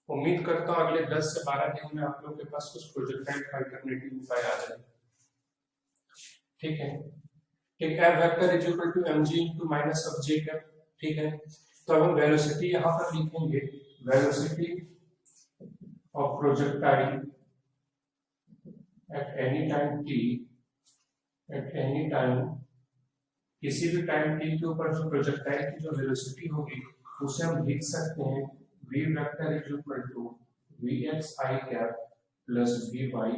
उम्मीद करता हूँ अगले 10 से 12 दिन में आप लोग के पास कुछ प्रोजेक्टाइल का अल्टरनेटिव उपाय आ जाए। ठीक है, ठीक है, vector is equal to mg into minus of j cap. ठीक है, तो अब हम वेलोसिटी यहाँ पर लिखेंगे, velocity of projectile at any time t, at any time, किसी भी टाइम t के ऊपर जो प्रोजेक्टाइल की जो वेलोसिटी होगी उसे हम लिख सकते हैं v vector is equal to vx I cap plus v by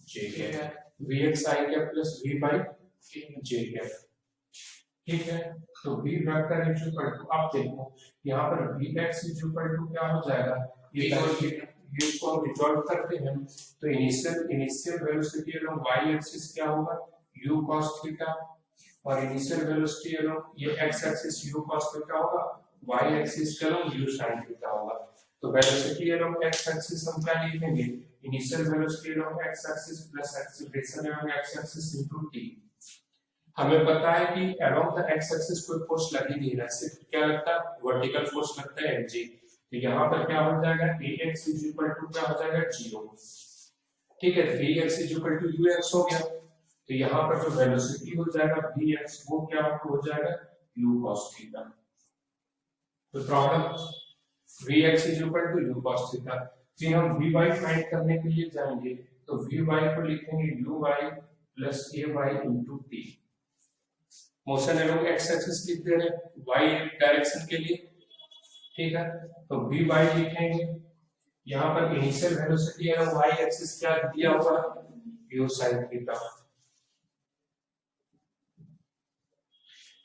j cap, vx I cap plus v by j cap. ठीक है, तो v vector is equal to, आप देखो यहाँ पर vx इज इक्वल टू क्या हो जाएगा, ये इसको हम रिजॉल्व करते हैं तो initial velocity along y axis क्या होगा, u cos थीटा, और इनिशियल वेलोसिटी अलोंग ये x axis u cos theta होगा, y axis along u sin theta होगा। तो वेलोसिटी अलोंग x एक्सिस हम क्या लिखेंगे, initial velocity along x axis plus acceleration along x axis into t। हमें पता है कि अलोंग द x एक्सिस कोई फोर्स लग ही नहीं रहा, सिर्फ क्या लगता है, वर्टिकल फोर्स लगता है mg। तो यहाँ पर क्या हो जाएगा, ax इज इक्वल टू क्या हो जाएगा 0। ठीक है, 3x is equal to ux हो गया, तो यहाँ पर जो वेलोसिटी हो जाएगा vx वो क्या हो जाएगा u cos थीटा। तो problem vx is equal to u cos theta. फिर हम vy फाइंड करने के लिए जाएंगे, तो vy को लिखेंगे uy plus ay into t। Motion along x axis लिख दे रहे हैं y डायरेक्शन के लिए। ठीक है, तो vy लिखेंगे, यहाँ पर इनिशियल वेलोसिटी है y एक्सिस क्या दिया हुआ, u sin theta,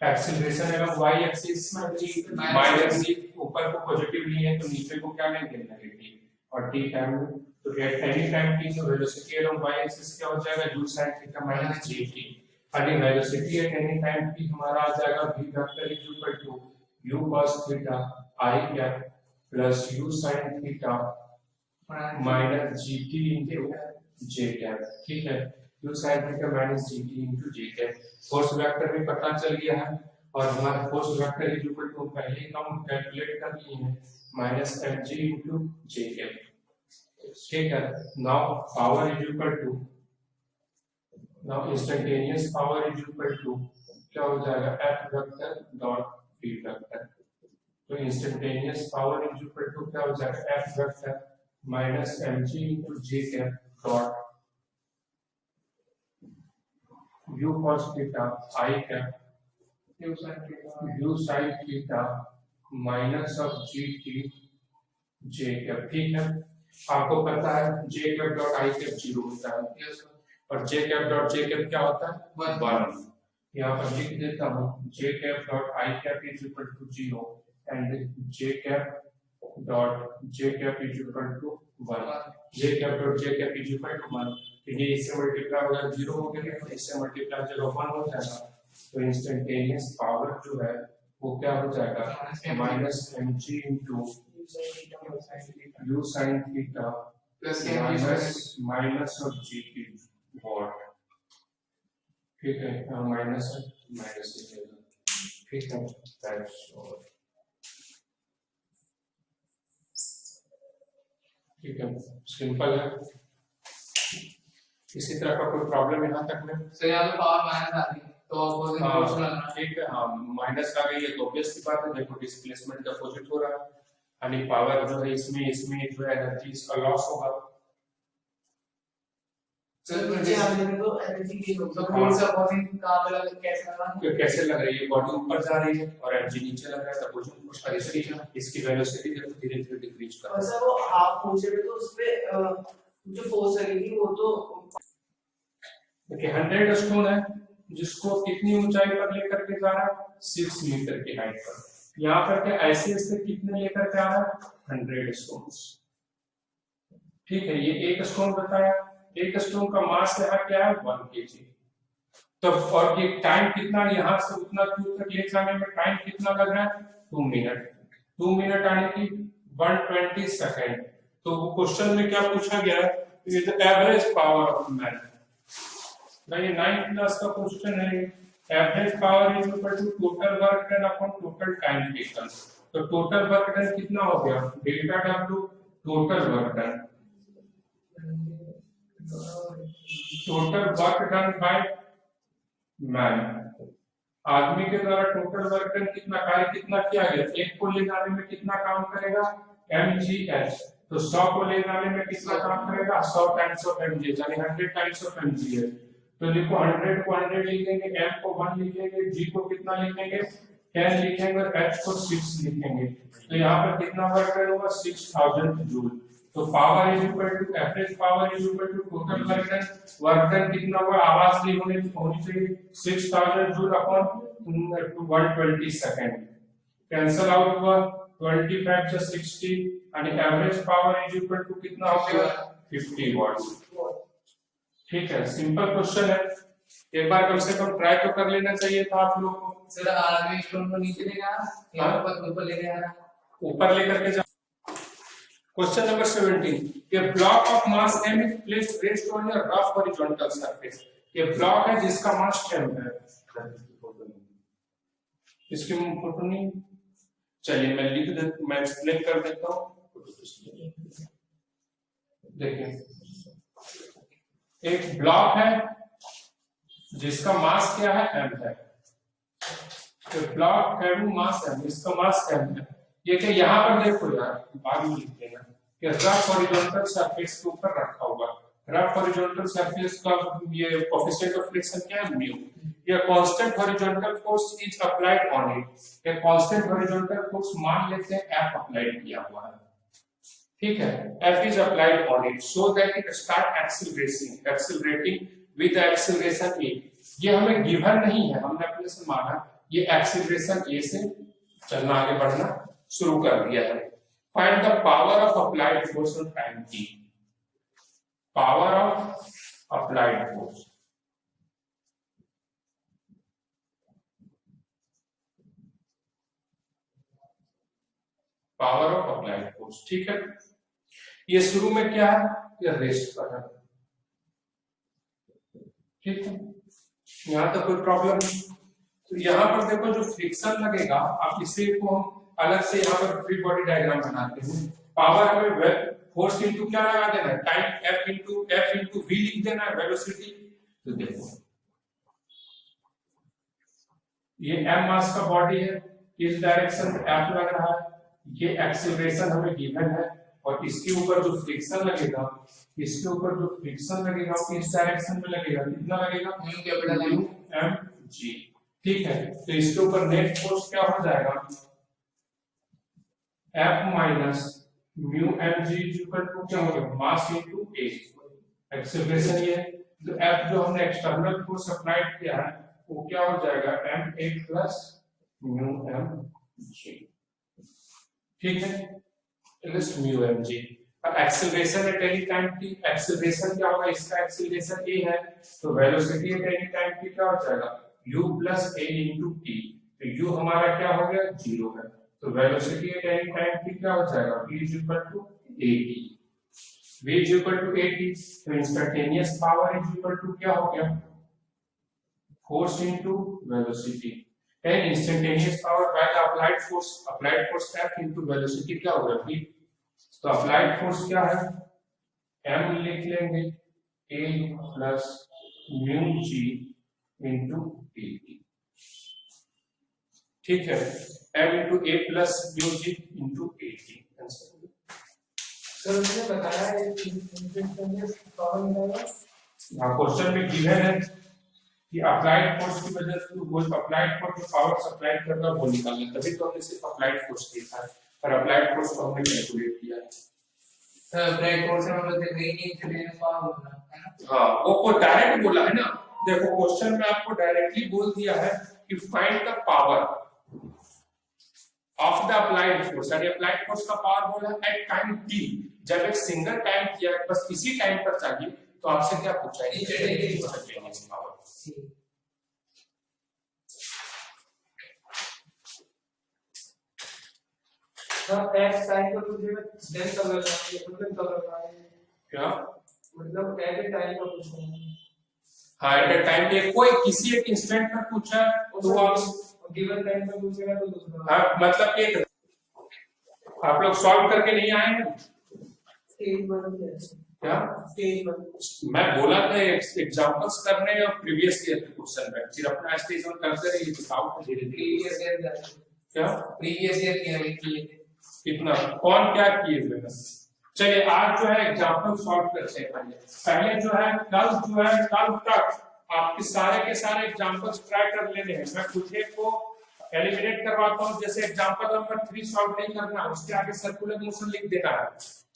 acceleration along y axis minus g, ऊपर को पॉजिटिव लिए है तो नीचे को क्या लेंगे नेगेटिव, और t टाइम में तो एट एनी टाइम t जो वेलोसिटी अलोंग y एक्सिस क्या हो जाएगा u sin theta minus gt। अभी velocity at any time t हमारा आ जाएगा v vector is equal to u cos theta I cap plus u sin theta minus gt into j cap. ठीक है, u sin theta minus gt into j cap. Force vector भी पता चल गया है, और हमारा force vector is equal to पहले ही हम कैलकुलेट कर लिए हैं minus mg into j cap. ठीक है, now power is equal to, now instantaneous power is equal to क्या हो जाएगा f vector dot v vector. तो instantaneous power is equal to क्या हो जाएगा f vector minus mg into j cap dot u cos theta I cap u sin theta minus of gt j cap. ठीक है, आपको पता है j cap dot I cap 0 होता है, और j cap dot j cap क्या होता है 1। यहाँ पर लिख देता हूँ j cap dot I cap is equal to 0 and j cap dot j cap is equal to 1, j cap dot j cap is equal to 1। तो ये इससे मल्टीप्लाई हो जाएगा 0 हो गया, तो इससे मल्टीप्लाई जब 1 हो जाएगा तो इंस्टेंटेनियस पावर जो है वो क्या हो जाएगा minus mg into u sin theta plus minus of gt what. ठीक है, माइनस माइनस लिखेगा। ठीक है, दैट्स ऑल। ठीक है, सिंपल है। इसी तरह का कोई प्रॉब्लम यहाँ तक में सर यहाँ पे पावर माइनस आ रही है तो ऑपोजिट फोर्स लगाना। ठीक है, हाँ माइनस आ गई है तो ऑब्वियस सी बात है, देखो डिस्प्लेसमेंट का अपोजिट हो रहा है, यानी पावर जो है इसमें जो है एनर्जी इसका लॉस होगा। सर मुझे आप देखो तो एनर्जी की तो फोर्स अपोजिट कहां पे लग कैसे लगा, तो कैसे लग रही है, बॉडी ऊपर जा रही है और एनर्जी नीचे लग रहा है, अपोजिट फोर्स का इसकी वेलोसिटी देखो धीरे-धीरे डिक्रीज कर रहा है। सर वो हाफ पहुंचे तो उसपे जो फोर्स लगेगी वो तो देखिए 100 स्टोन है जिसको कितनी ऊंचाई पर लेकर के जा रहा है 6 मीटर की हाइट पर, यहाँ पर क्या ऐसे ऐसे कितने लेकर के आ रहा है 100 स्टोन्स। ठीक है, ये एक स्टोन बताया, एक स्टोन का मास यहाँ क्या है 1 kg। तो और ये टाइम कितना, यहाँ से उतना दूर तक ले जाने में टाइम कितना लग रहा है 2 मिनट। 2 मिनट आने की 120 सेकेंड। तो वो क्वेश्चन में क्या पूछा गया है, एवरेज पावर ऑफ मैन, ये 9th क्लास का क्वेश्चन है। Average power is equal to total work done upon total time taken. तो टोटल वर्क डन कितना हो गया delta W total work done, total work done by man, आदमी के द्वारा टोटल वर्क डन कितना कार्य कितना किया गया, एक को ले जाने में कितना काम करेगा mgh, तो 100 को ले जाने में कितना काम करेगा 100 टाइम्स ऑफ mgh, यानी 100 टाइम्स ऑफ mgh। तो देखो 100 को 100 लिखेंगे, m को 1 लिखेंगे, g को कितना लिखेंगे 10 लिखेंगे और h को 6 लिखेंगे, तो यहाँ पर कितना वर्क डन होगा 6000 जूल। तो power is equal to average power is equal to total work done कितना होगा, आवाज नहीं होनी चाहिए 6000 joule upon 120 second, cancel out हुआ 25 से 60 यानी average power is equal to कितना हो गया 50 वाट्स। ठीक है, सिंपल क्वेश्चन है, एक बार कम से कम ट्राई तो कर लेना चाहिए था आप लोगों को। सर आगे स्टोन को नीचे ले जाना, यहाँ पर ऊपर ले जाना, ऊपर लेकर के जा। Question number 17, a block of mass m is placed rest on a rough horizontal surface, ये ब्लॉक है जिसका मास m है, इसकी फोटो नहीं, चलिए मैं लिख देता, मैं एक्सप्लेन कर देता हूँ। देखिए एक ब्लॉक है जिसका मास क्या है m है, तो ब्लॉक हैविंग मास m, इसका मास m है। ये क्या यहाँ पर देखो यार, बाद में लिख देना कि रफ हॉरिजॉन्टल सरफेस के ऊपर रखा हुआ, रफ हॉरिजॉन्टल सरफेस का ये कोएफिशिएंट ऑफ फ्रिक्शन क्या है म्यू, ये constant horizontal force is applied on it, ये कांस्टेंट हॉरिजॉन्टल फोर्स मान लेते हैं F अप्लाइड किया हुआ है, ठीक है, F is applied on it so that it start accelerating with acceleration a, ये हमें गिवन नहीं है, हमने अपने से माना ये एक्सीलरेशन a से चलना आगे बढ़ना शुरू कर दिया है। Find the power of applied force on time t, power of applied force, power of applied force, ठीक है। ये शुरू में क्या है, ये रेस्ट पर है, ठीक है, यहां तक कोई प्रॉब्लम नहीं। तो यहाँ पर देखो जो फ्रिक्शन लगेगा, आप इसे को अलग से यहाँ पर फ्री बॉडी डायग्राम बनाते हैं, पावर हमें फोर्स इनटू क्या लगा देना है, टाइम f इनटू v लिख देना है, वेलोसिटी। तो देखो ये m मास का बॉडी है, इस डायरेक्शन में f लग रहा है, ये एक्सीलरेशन हमें गिवन है, और इसके ऊपर जो फ्रिक्शन लगेगा, इसके ऊपर जो फ्रिक्शन लगेगा वो इस डायरेक्शन में लगेगा, कितना लगेगा म्यू कैपिटल mg, ठीक है। तो इसके ऊपर नेट फोर्स क्या हो जाएगा F minus mu mg equal to क्या होगा मास इनटू a, एक्सीलरेशन ये है, तो F जो हमने एक्सटर्नल फोर्स अप्लाइड किया है वो क्या हो जाएगा ma प्लस म्यू mg, ठीक है, प्लस म्यू mg। अब acceleration eight any time t, acceleration क्या होगा, इसका एक्सीलरेशन a है, तो velocity at any time t क्या हो जाएगा u plus a into t, तो u हमारा क्या हो गया 0 है, तो velocity at any time t क्या हो जाएगा v is equal to at, v is equal to at, तो instantaneous power is equal to क्या हो गया force into velocity, and instantaneous power by the applied force F into velocity क्या होगा v, तो अप्लाइड फोर्स क्या है m लिख लेंगे a plus mu g into at, ठीक है, m into a plus mu g into at। Sir उसने बताया है कि इंस्टेंटेनियस पावर निकालना, हां क्वेश्चन में गिवन है कि अप्लाइड फोर्स की वजह से वो अप्लाइड फोर्स जो पावर सप्लाई कर रहा है वो निकालना, तभी तो हमने सिर्फ अप्लाइड फोर्स देखा है, पर अप्लाइड फोर्स को हमने कैलकुलेट किया है। सर अप्लाइड फोर्स में मतलब कहीं नहीं इंस्टेंटेनियस पावर बोलना है ना, हां वो डायरेक्ट बोला है ना, देखो क्वेश्चन में आपको डायरेक्टली बोल दिया है कि find the power of the applied force, यानी अप्लाइड फोर्स का पावर बोला एट टाइम t, जब एक सिंगल टाइम किया बस इसी टाइम पर चाहिए, तो आपसे क्या पूछा है instantaneous power. Sir x time पर पूछेगा देन कब लगाएंगे, मतलब कब लगाएंगे, क्या मतलब एट ए टाइम पर पूछेगा, हाँ एट अ टाइम पे कोई किसी एक इंस्टेंट पर पूछा तो आप गिवन टाइम पर पूछेगा तो दूसरा, हाँ मतलब एक आप लोग सॉल्व करके नहीं आए हैं, स्टेज 1 क्या स्टेज 1 मैं बोला था एग्जांपल्स करने और प्रीवियस ईयर के क्वेश्चन में, फिर अपना स्टेज 1 करते रहिए, दिखाओ धीरे धीरे। प्रीवियस ईयर क्या प्रीवियस ईयर किए थे कितना कौन क्या किए हुए हैं। चलिए आज जो है एग्जांपल सॉल्व करते हैं। पहले जो है कल तक आपके सारे के सारे एग्जांपल्स ट्राई कर लेने हैं। मैं कुछ एक को एलिमिनेट करवाता हूं, जैसे एग्जांपल नंबर 3 सॉल्व नहीं करना, उसके आगे सर्कुलर मोशन लिख देना है।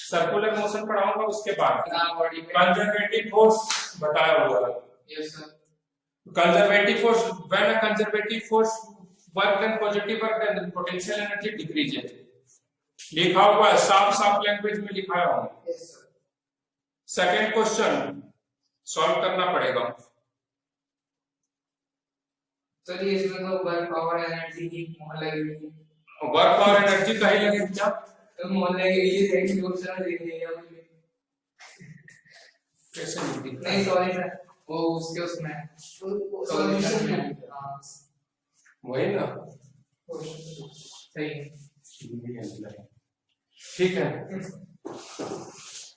सर्कुलर मोशन पढ़ाऊंगा, उसके बाद कंजर्वेटिव फोर्स बताया हुआ है। Yes sir. Conservative force, when a conservative force work then positive work then potential energy decreases, लिखा हुआ है, साफ साफ लैंग्वेज में लिखा है। Yes sir. Second question solve करना पड़ेगा। चलिए इसमें तो वर्क पावर एनर्जी की मोहर लगेगी। वर्क पावर एनर्जी का ही लगेगी क्या? तो मोहर लगेगी, सेकंड क्वेश्चन देंगे या मुझे कैसे लिखी? नहीं सॉरी सर, वो उसके उसमें सॉल्यूशन में। हां वही ना, सही है। ठीक है।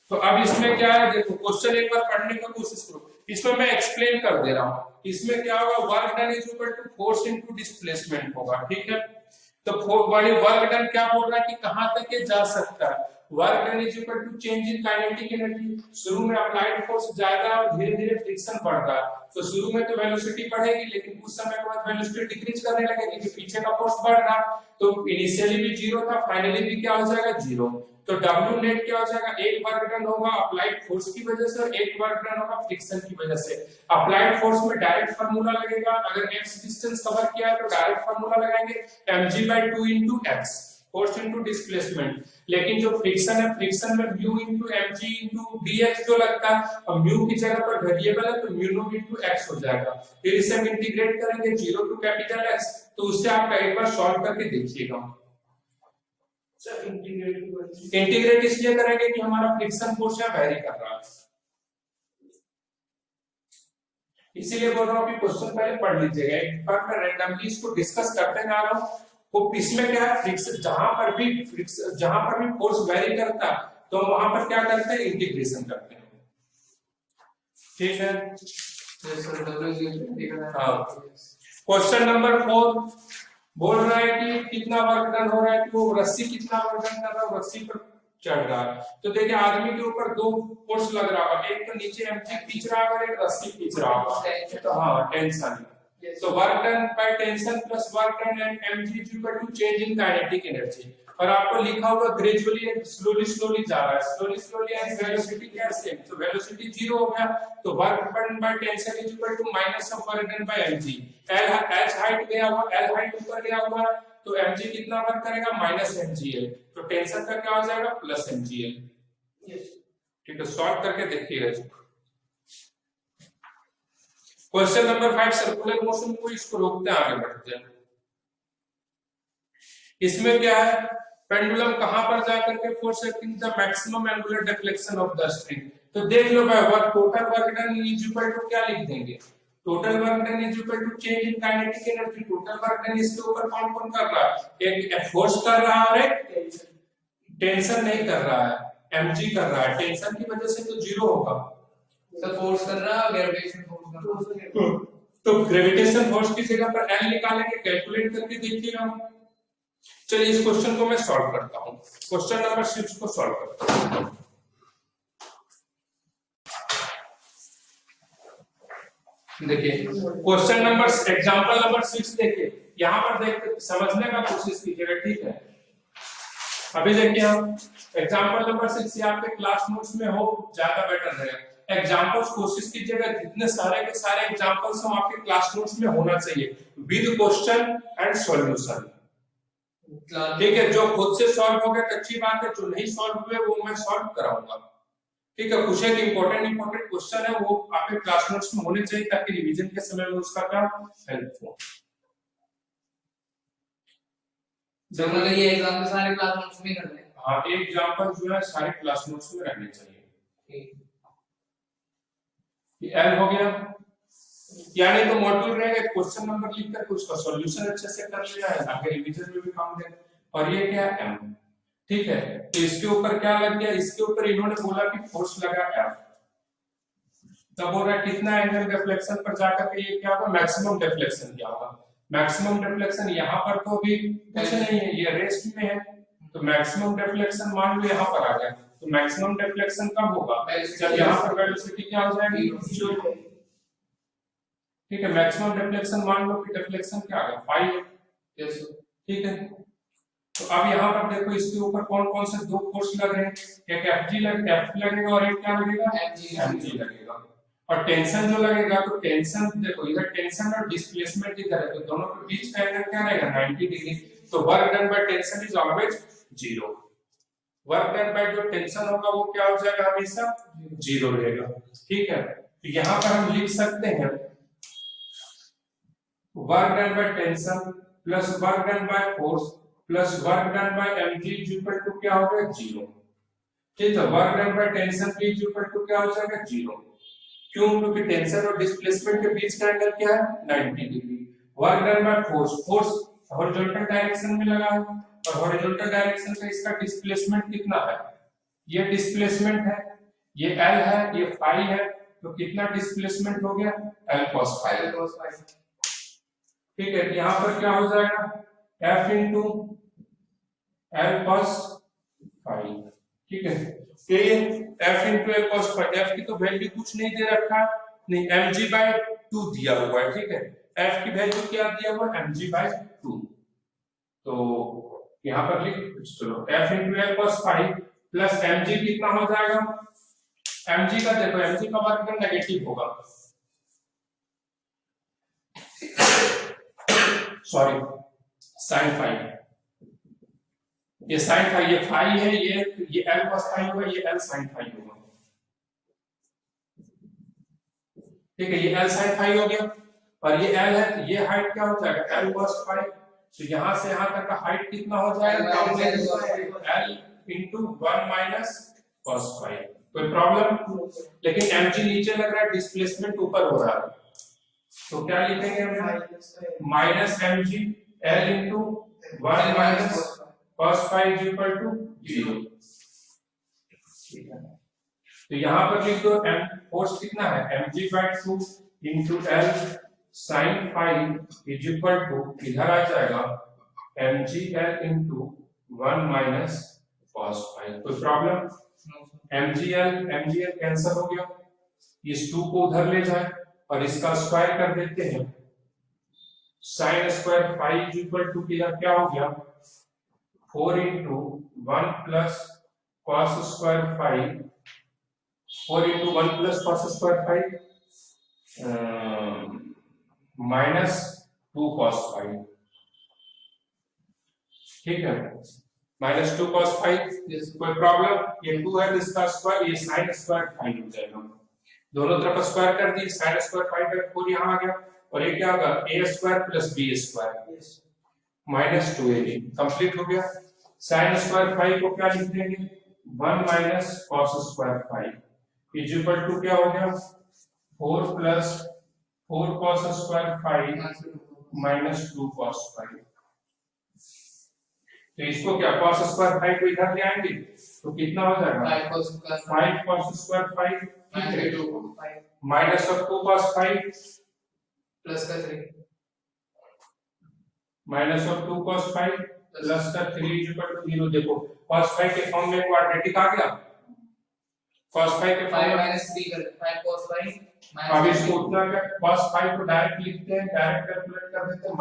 तो अब इसमें क्या है, देखो क्वेश्चन एक बार पढ़ने का कोशिश करो। इसमें मैं एक्सप्लेन कर दे रहा हूं। इसमें क्या होगा, work done is equal to force into displacement होगा। ठीक है, तो वर्क डन क्या बोल रहा है कि कहां तक ये जा सकता है। Work done is equal to change in kinetic energy. शुरू में अप्लाइड फोर्स जाएगा और धीरे धीरे फ्रिक्शन बढ़ रहा है, तो शुरू में तो वेलोसिटी बढ़ेगी, लेकिन कुछ समय के बाद वेलोसिटी डिक्रीज करने लगेगी कि पीछे का फोर्स बढ़ रहा। तो इनिशियली भी जीरो था, फाइनली भी क्या हो जाएगा, जीरो। तो W नेट क्या हो जाएगा, एक वर्क डन होगा अप्लाइड फोर्स की वजह से और एक वर्क डन होगा फ्रिक्शन की वजह से। अप्लाइड फोर्स में डायरेक्ट फार्मूला लगेगा, अगर x डिस्टेंस कवर किया है तो डायरेक्ट फार्मूला लगाएंगे mg/2 * x, force into displacement. लेकिन जो फ्रिक्शन है, फ्रिक्शन में म्यू * mg * dx जो लगता है, और म्यू की जगह पर वेरिएबल है तो म्यू * x हो जाएगा। फिर इसे हम इंटीग्रेट करेंगे 0 to कैपिटल X, तो उससे आप एक बार सॉल्व करके देखिएगा। इंटीग्रेट इसलिए करेंगे कि हमारा फ्रिक्शन फोर्स यहाँ वेरी कर रहा है, इसीलिए बोल रहा हूँ कि क्वेश्चन पहले पढ़ लीजिएगा। एक बार मैं रैंडमली इसको डिस्कस करते जा रहा हूँ। तो इसमें क्या है, फ्रिक्शन जहां पर भी फोर्स वेरी करता है तो वहां पर क्या करते हैं, इंटीग्रेशन करते हैं। ठीक है, क्वेश्चन नंबर 4 बोल रहा है कि कितना वर्क डन हो रहा है, कि वो रस्सी कितना वर्क डन कर रहा है, रस्सी पर चढ़ रहा है। तो देखिए आदमी के ऊपर दो फोर्स लग रहा होगा, एक तो नीचे mg खींच रहा है और एक रस्सी खींच रहा होगा, तो हाँ टेंशन। तो work done by tension plus work done and mg is equal to change in kinetic energy. और आपको लिखा हुआ ग्रेजुअली स्लोली जा रहा है, स्लोली एंड वेलोसिटी क्या सेम, तो वेलोसिटी 0 हो गया। तो work done by tension is equal to minus of work done by mg। h height गया हुआ, l हाइट ऊपर गया हुआ, तो mg कितना वर्क करेगा, माइनस mgl। तो टेंशन का क्या हो जाएगा, प्लस mgl। ठीक है, सॉल्व करके देखिएगा। क्वेश्चन नंबर 5 सर्कुलर मोशन को इसको रोकते हैं, आगे बढ़ते हैं। इसमें क्या है, पेंडुलम कहां पर जाकर के force acting the maximum angular deflection of the string. तो देख लो भाई, work total work done is equal to क्या लिख देंगे, total work done is equal to change in kinetic energy. Total work done इसके ऊपर कौन कौन कर रहा है, एक फोर्स कर रहा है और एक टेंशन नहीं कर रहा है, mg कर रहा है। टेंशन की वजह से तो 0 होगा, तो फोर्स कर रहा है, ग्रेविटेशन फोर्स कर रहा है, तो ग्रेविटेशन फोर्स की जगह पर L निकालेंगे, कैलकुलेट करके देखिएगा। चलिए इस क्वेश्चन को मैं सॉल्व करता हूं। क्वेश्चन नंबर 6 को सॉल्व करता हूं। देखिए क्वेश्चन नंबर एग्जांपल नंबर 6 देखिए, यहां पर देख समझने का कोशिश कीजिएगा। ठीक है, अभी देखिए हम एग्जांपल नंबर 6 ये आपके क्लास नोट्स में हो ज्यादा बेटर रहेगा। एग्जांपल्स कोशिश कीजिएगा जितने सारे के सारे एग्जांपल्स हम आपके क्लास नोट्स में होना चाहिए विद क्वेश्चन एंड सॉल्यूशन। ठीक है, जो खुद से सॉल्व हो गया तो अच्छी बात है, जो नहीं सॉल्व हुए वो मैं सॉल्व कराऊंगा। ठीक है, कुछ एक इंपॉर्टेंट क्वेश्चन है वो आपके क्लास नोट्स में होने चाहिए ताकि रिवीजन के समय में उसका क्या हेल्प हो। जब मतलब ये एग्जाम के सारे क्लास नोट्स में करने हैं। हाँ, एक एग्जांपल जो है सारे क्लास नोट्स में रहने चाहिए। ये एल हो गया, यानी तो मॉड्यूल रहेगा, क्वेश्चन नंबर लिख कर उसका सॉल्यूशन अच्छे से कर लिया है, आगे रिवीजन में भी काम दे। और ये क्या है, एम। ठीक है, तो इसके ऊपर क्या लग गया, इसके ऊपर इन्होंने बोला कि फोर्स लगा F, तब बोल रहा है कितना एंगल डिफ्लेक्शन पर जाकर के ये क्या होगा, मैक्सिमम डिफ्लेक्शन क्या होगा। मैक्सिमम डिफ्लेक्शन यहाँ पर तो अभी कुछ नहीं है, ये रेस्ट में है, तो मैक्सिमम डिफ्लेक्शन मान लो यहाँ पर आ गया, तो मैक्सिमम डिफ्लेक्शन कब होगा, जब यहाँ पर वेलोसिटी क्या हो जाएगी, जीरो। ठीक है, मैक्सिमम डिफ्लेक्शन मान लो कि डिफ्लेक्शन क्या आ गया, 5 है। ठीक है, तो अब यहाँ पर देखो इसके ऊपर कौन कौन से दो फोर्स लग रहे हैं, एक F लगेगा और एक क्या लगेगा, mg लगेगा। और टेंशन जो लगेगा, तो टेंशन देखो इधर टेंशन और डिस्प्लेसमेंट इधर है, तो दोनों के बीच का एंगल क्या रहेगा, 90 डिग्री। तो work done by tension is always zero. Work done bye जो टेंशन होगा वो क्या हो जाएगा, हमेशा जीरो रहेगा। ठीक है, तो यहाँ पर हम लिख सकते हैं work done by tension plus work done by force plus work done by mg equal to क्या हो गया, जीरो। ठीक है, वर्क डन बाय टेंशन भी इक्वल टू क्या हो जाएगा, जीरो। क्यों, क्योंकि टेंशन और डिस्प्लेसमेंट के बीच का एंगल क्या है, 90 degree. Work done by force horizontal direction में लगा है, और हॉरिजॉन्टल डायरेक्शन का इसका डिस्प्लेसमेंट कितना है, ये डिस्प्लेसमेंट है, ये L है, ये फाई है, तो कितना डिस्प्लेसमेंट हो गया, L cos फाई। ठीक है, यहाँ पर क्या हो जाएगा, F into L cos phi. ठीक है, ये F into L cos phi, F की तो वैल्यू कुछ नहीं दे रखा, नहीं mg/2 दिया हुआ है। ठीक है, F की वैल्यू क्या दिया हुआ है, mg/2, तो यहाँ पर लिख चलो F into L cos phi plus mg कितना हो जाएगा, mg का देखो, mg का वर्ग नेगेटिव होगा, सॉरी sin फाई, ये sin फाई, ये फाई है, ये L cos फाई होगा, ये L sin फाई होगा। ठीक है, ये L sin फाई हो गया, और ये L है, तो ये हाइट क्या हो जाएगा, L cos फाई। तो यहां से यहां तक का हाइट कितना हो जाएगा, L into 1 minus cos phi. कोई प्रॉब्लम, लेकिन mg नीचे लग रहा है, डिस्प्लेसमेंट ऊपर हो रहा है, तो क्या लिखेंगे हम, minus mg L into 1 minus cos phi is equal to 0। ठीक है, तो यहां पर लिख दो m फोर्स कितना है, mg/2 into L sin phi is equal to, इधर आ जाएगा mgl into 1 minus cos phi. कोई प्रॉब्लम, mgl कैंसिल हो गया, इस 2 को उधर ले जाए और इसका स्क्वायर कर देते हैं, sin square phi is equal to क्या हो गया, 4 into 1 plus cos square phi, 4 into 1 plus cos square phi minus 2 cos phi. ठीक है, माइनस 2 cos फाई। कोई प्रॉब्लम, ये 2 है तो इसका स्क्वायर, ये sin स्क्वायर फाई हो जाएगा, दोनों तरफ स्क्वायर कर दिए, sin स्क्वायर फाई बाय 4 यहां आ गया, और ये क्या होगा, a square plus b square minus 2ab, complete हो गया। sin स्क्वायर फाई को क्या लिख देंगे, 1 minus cos square phi is equal to क्या हो गया, 4 plus 4 cos square phi minus 2 cos phi. तो इसको क्या, cos स्क्वायर फाई को इधर ले आएंगे तो कितना हो जाएगा, 5 cos square phi minus of 2 cos phi plus का 3 minus of 2 cos phi plus का 3 इज इक्वल टू 0। देखो cos फाई के फॉर्म में क्वाड्रेटिक आ गया, cos फाई के फॉर्म में 5 कर 5 cos फाई, अब इसको उतना क्या, cos फाई को डायरेक्ट लिखते हैं, डायरेक्ट कैलकुलेट कर देते हैं,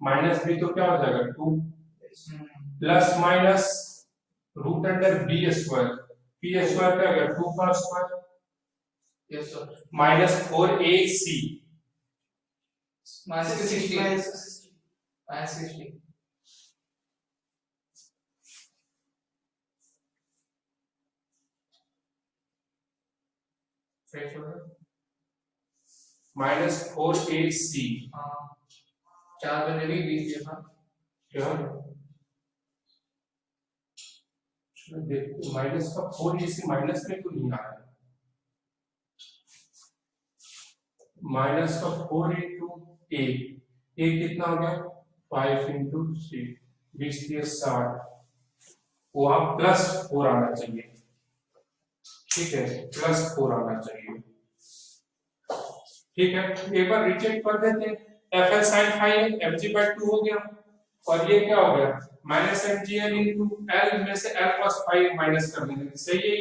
माइनस b तो क्या हो जाएगा 2 plus minus root under b square, p square क्या हो गया 2 का square, yes sir, minus 4ac minus 60 minus 60 minus 4ac, हां 4 बने भी 20 दिया था क्या देखते माइनस का 4ac माइनस में क्यों नहीं आ रहा है, माइनस का 4 इंटू a कितना हो गया 5 इंटू 3 20 60 वहां +4 आना चाहिए, ठीक है, +4 आना चाहिए, ठीक है। एक बार रीचेक कर देते हैं, FL sin phi है, mg/2 हो गया, और ये क्या हो गया -mgl into l में से l cos phi माइनस कर देंगे, सही है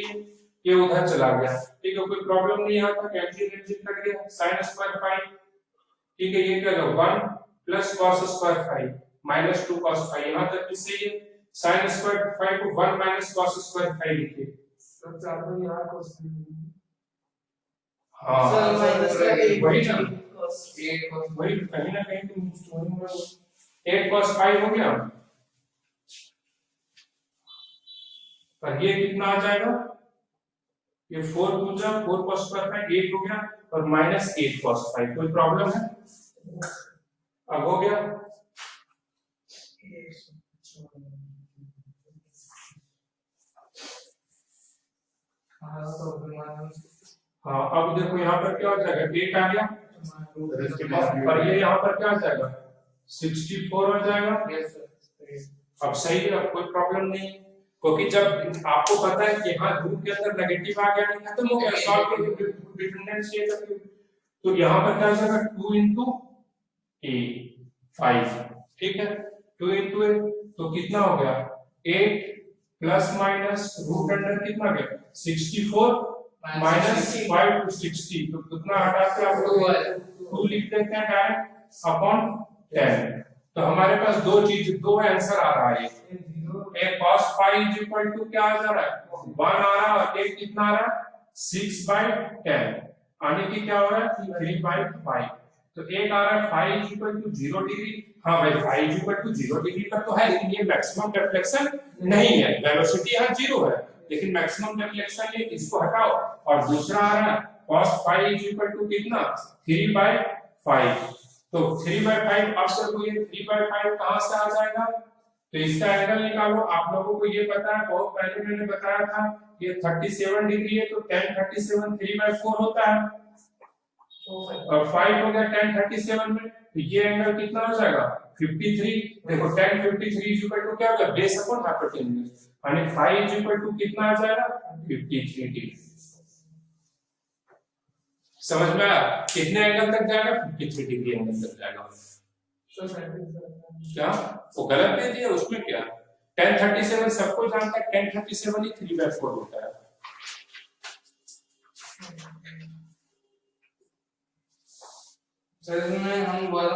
ये उधर चला गया, ठीक है, कोई प्रॉब्लम नहीं आता, mg कट गया, sin स्क्वायर phi, ठीक है, ये क्या होगा 1 plus cos square phi minus 2 cos phi, यहां तक भी सही है, sin स्क्वायर phi को 1 माइनस cos स्क्वायर phi लिखिए, सब चारों यहाँ cos हाँ सर माइनस का वही ना, एक वही कहीं ना कहीं तुम स्टोरी में 8 cos phi हो गया, और ये कितना आ जाएगा, ये 4 पूजा 4 cos स्क्वायर phi 8 हो गया, और माइनस 8 cos phi, कोई प्रॉब्लम है, अब हो गया, हाँ अब देखो यहाँ पर क्या हो जाएगा 8 आ गया, और ये यहाँ पर क्या हो जाएगा 64 हो जाएगा, अब सही है, अब कोई प्रॉब्लम नहीं, क्योंकि जब आपको पता है कि यहाँ रूट के अंदर नेगेटिव आ गया, खत्म हो गया, सॉल्व कर डिटरमिनेंट ये, तो यहाँ पर क्या हो जाएगा 2 into a 5, ठीक है, 2 into a, तो कितना हो गया 8 प्लस माइनस रूट अंडर कितना गया 64 माइनस 5 to 60, तो कितना हटा के आप लोग 2 लिख देते हैं डायरेक्ट अपॉन 10, तो हमारे पास दो चीज, दो आंसर आ रहा है, एक cos phi is equal to क्या आ जा रहा है 1 आ रहा है, और एक कितना आ रहा है 6/10, आने की क्या हो रहा है 3/5, तो एक आ रहा है phi is equal to 0 degree, हाँ भाई phi is equal to 0 degree का तो है, लेकिन ये मैक्सिमम डिफ्लेक्शन नहीं है, वेलोसिटी यहाँ 0 है, लेकिन मैक्सिमम डिफ्लेक्शन ये इसको हटाओ, और दूसरा आ रहा है cos phi is equal to कितना 3/5, तो 3/5, अब देखो ये 3/5 कहां से आ जाएगा, तो इसका एंगल निकालो, आप लोगों को ये पता है, बहुत पहले मैंने बताया था, ये 37 डिग्री है, तो tan 37 3/4 होता है, और 5 हो गया tan 37 में, तो ये एंगल कितना हो जाएगा 53, देखो tan 53 इज इक्वल टू क्या होगा बेस अपॉन हाइपोटेन्यूज, यानी phi इज इक्वल टू कितना आ जाएगा 53 डिग्री, समझ में आया, कितने एंगल तक जाएगा 53 डिग्री एंगल तक जाएगा, क्या वो गलत दे दिया, उसमें क्या tan 37 सबको जानता है, tan 37 ही 3/4 होता है, सर में हम वाला